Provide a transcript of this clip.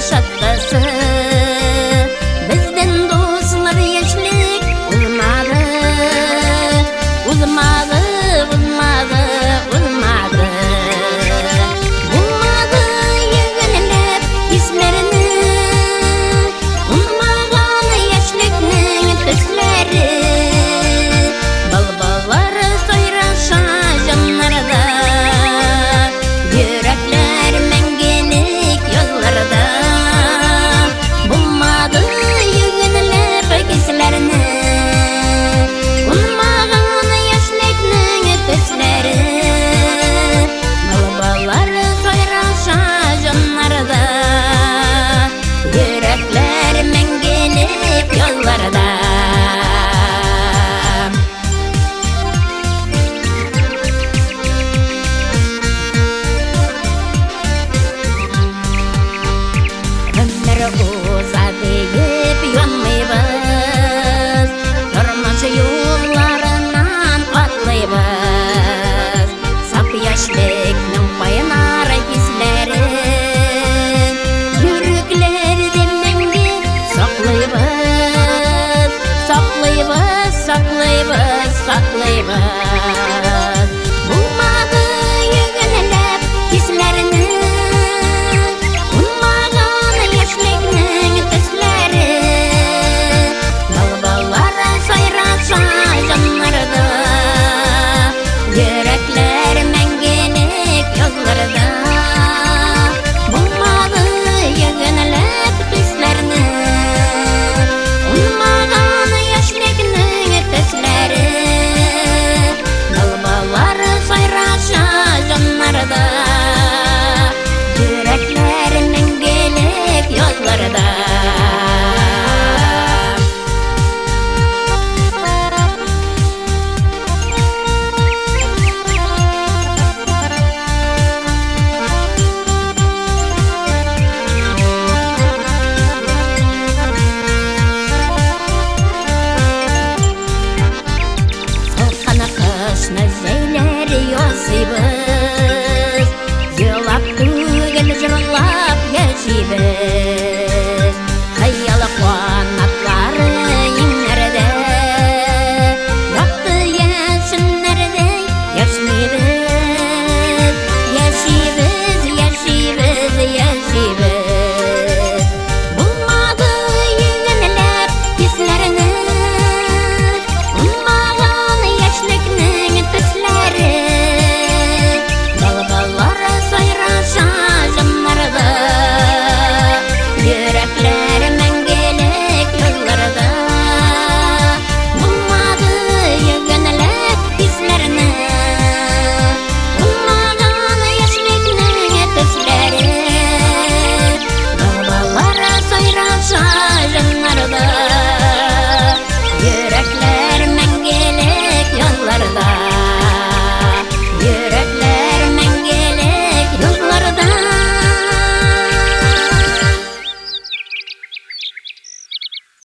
şatkası bizden dostlar yaşlık olmadı olmadı olmadı olmadı olmadı yığınlap hislerini olmagan yaşlıkның төсләре balbalları soyraşa canlarda Йөрәкләр мәңгелек язларда булмады йөгенләп кисләрне унмаган яшьлекнең төсләре балбалары сайраша җаннарда Йөрәкләр мәңгелек язларда Uzadıyıp yanmayız Tırmanış yollarından atlayız Saf yaşlıkның payınar hisleri Йөрәкләрдә мәңге саклыйбыз Саклыйбыз, саклыйбыз, саклыйбыз Булмады йөгенләп хисләрне Balbalları sayraşa canlarda